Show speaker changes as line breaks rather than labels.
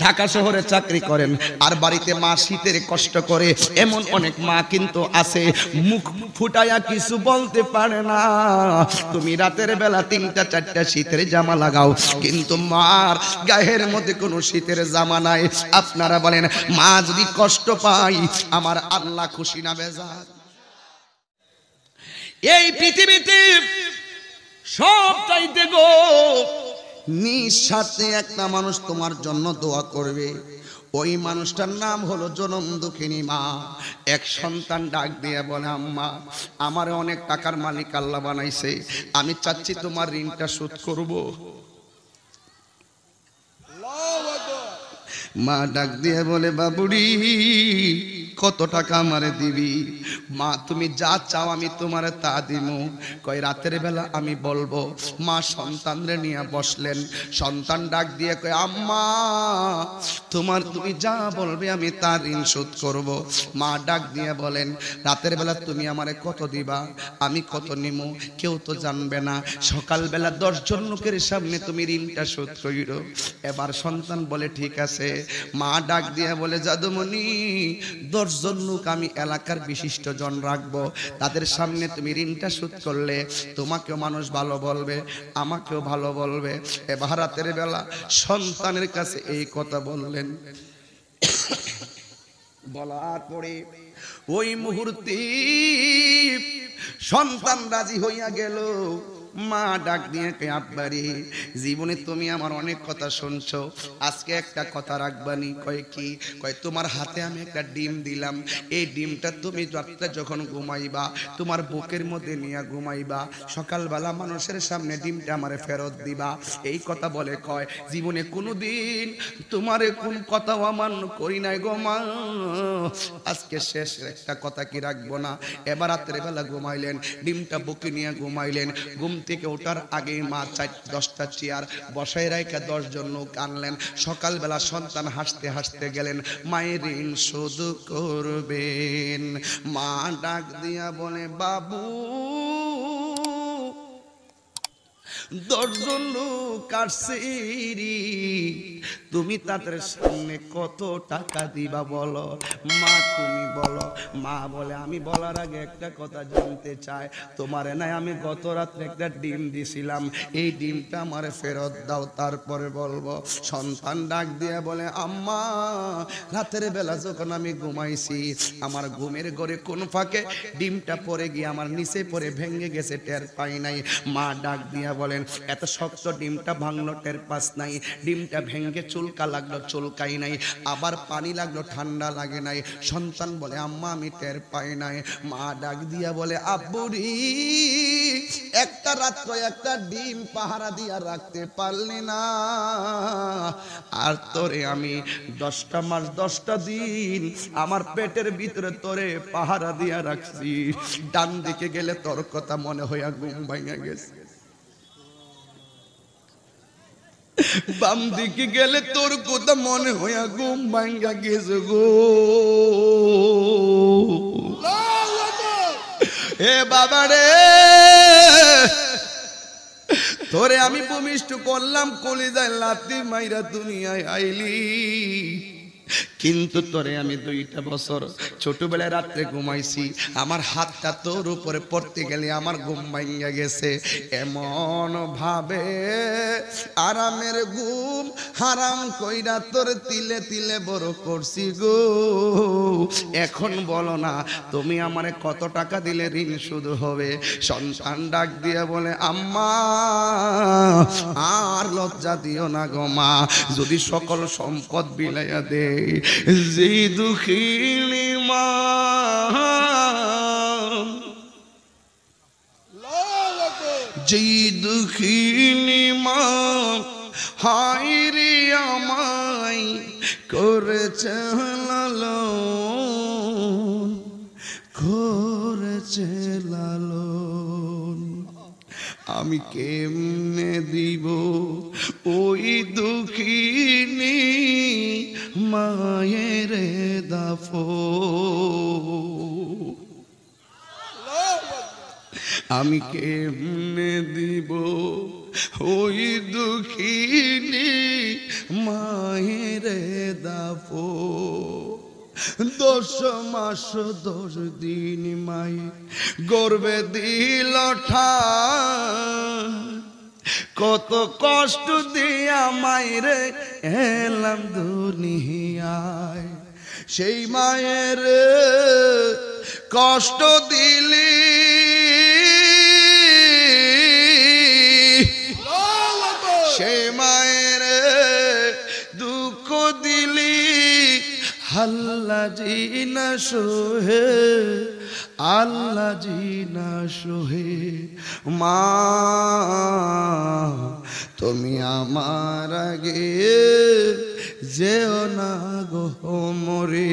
ঢাকা শহরে চাকরি করেন আর বাড়িতে মা শীতের কষ্ট করে, এমন অনেক মা কিন্তু আছে মুখ ফুটায়া কিছু বলতে পারে না। তুমি রাতের বেলা 3টা 4টা শীতের জামা লাগাও, কিন্তু মার গায়ের মধ্যে কোনো শীতের জামা নাই। আপনারা বলেন মা যদি কষ্ট পায় আমার আল্লাহ খুশি না বেজার? এই পৃথিবীতে সব চাইতে গো নিঃস্বার্থে একটা মানুষ তোমার জন্য দোয়া করবে, ওই মানুষটার নাম হলো জনম দুঃখিনী মা। এক সন্তান ডাক দিয়ে বলে, আম্মা আমার অনেক টাকার মালিক আল্লাহ বানাইছে, আমি চাচ্ছি তোমার ঋণটা শোধ করব। মা ডাক দিয়ে বলে, বাবুরি কত টাকা আমারে দিবি? মা তুমি যা চাও আমি তোমারে তা দিমু। কয় রাতের বেলা আমি বলবো। মা সন্তানরে নিয়ে বসলেন, সন্তান ডাক দিয়ে কয়, আম্মা তুমি যা বলবে আমি তার ঋণ শোধ করব। মা ডাক দিয়ে বলেন, রাতের বেলা তুমি আমারে কত দিবা, আমি কত নিমু কেউ তো জানবে না, সকালবেলা 10 জন লোকের সামনে তুমি ঋণটা শোধ কইরো। এবার সন্তান বলে ঠিক আছে। মা ডাক দিয়ে বলে, জাদুমণি 10 জন লোক আমি এলাকার বিশিষ্ট জন রাখবো, তাদের সামনে তুমি ঋণটা শোধ করলে তোমাকেও মানুষ ভালো বলবে, আমাকেও ভালো বলবে। এবার রাতের বেলা সন্তানের কাছে এই কথা বললেন, বলার পরে ওই মুহূর্তে সন্তান রাজি হইয়া গেল। মা ডাক দিয়ে কে, আব্বারে জীবনে তুমি আমার অনেক কথা শুনছো, আজকে একটা কথা রাখবানি। কয় কি? কয় তোমার হাতে আমি একটা ডিম দিলাম, এই ডিমটা তুমি রাত্রে যখন ঘুমাইবা তোমার বুকের মধ্যে নিয়ে ঘুমাইবা, সকালবেলা মানুষের সামনে ডিমটা আমারে ফেরত দিবা। এই কথা বলে কয়, জীবনে কোনোদিন তোমারে কোন কথাও অমান্য করি নাই গো মা, আজকে শেষ একটা কথা কি রাখবো না। এবার রাতের বেলা ঘুমাইলেন, ডিমটা বুকে নিয়ে ঘুমাইলেন। ঘুম থেকে ওঠার আগে মা 10টা চেয়ার বসাই রাইখা 10 জন লোক আনলেন। সকালবেলা সন্তান হাসতে হাসতে গেলেন, মায়ের ঋণ শোধ করবেন। মা ডাক দিয়া বলে, বাবু 10 জন লোক আসছে, তুমি তাদের সামনে কত টাকা দিবা বলো? মা তুমি বলো। মা বলে, আমি বলার আগে একটা কথা জানতে চাই, তোমারে নাই আমি গত রাত্রে একটা ডিম দিছিলাম, এই ডিমটা আমারে ফেরত দাও, তারপরে বলবো। সন্তান ডাক দিয়ে বলে, আম্মা রাতের বেলা যখন আমি ঘুমাইছি আমার ঘুমের ঘরে কোন ফাঁকে ডিমটা পড়ে গিয়ে আমার নিচে পড়ে ভেঙে গেছে, টের পাই নাই। মা ডাক দিয়া বলেন, এত শক্ত ডিমটা ভাঙলো, টের পাস নাই? ডিমটা ভেঙে চুলকা লাগলো, চুলকাই নাই। আবার পানি লাগলো, ঠান্ডা লাগে নাই। সন্তান বলে, আম্মা আমি টের পাই নাই। মা ডাক দিয়া বলে, আব্বুরি একটা রাত্র একটা ডিম পাহারা দিয়া রাখতে পারলি না, আর তোরে আমি 10টা মাস 10টা দিন আমার পেটের ভিতরে তোরে পাহারা দিয়া রাখছি। ডান দিকে গেলে তোর কথা মনে হইয়া ঘুম ভাঙা গেছে, বাম দিকে গেলে তোর কথা মনে হইয়া ঘুম ভাঙা গেছে গো। হে বাবা রে, তোরে আমি ভূমিষ্ঠ করলাম, কলিজায় লাথি মাইরা দুনিয়ায় আইলি, কিন্তু তোরে আমি 2টা বছর ছোটবেলায় রাত্রে ঘুমাইছি, আমার হাতটা তোর উপরে পড়তে গেলে আমার ঘুম ভাঙা গেছে। এমন ভাবে আরামের ঘুম হারাম কইরা তোর তিলে তিলে বড় করছি গো। এখন বলো না তুমি আমারে কত টাকা দিলে ঋণ শুধু হবে? সন্তান ডাক দিয়ে বলে, আম্মা আর লজ্জা দিও না গো মা, যদি সকল সম্পদ বিলাইয়া দে, যে দুঃখিনী মা যে দুঃখিনী মা হায় রে আমায় করেছে লালন, করেছে লালন, আমি কেমনে দিব ওই দুঃখিনী মায়ের দাফন, আমি কেমনে দিব ওই দুঃখিনী মায়েরে দাপো 10 মাস 10 দিন মাই গর্বে দিল ঠাই কত কষ্ট দিয়া মায়েরে এলাম দুনিয়ায় সেই মায়ের কষ্ট দিলি সেই মায়ের দুঃখ দিলি আল্লাহ জিনা সোহে আল্লাহ জিনা সোহে মা তুমি আমার আগে যেও না গো মরে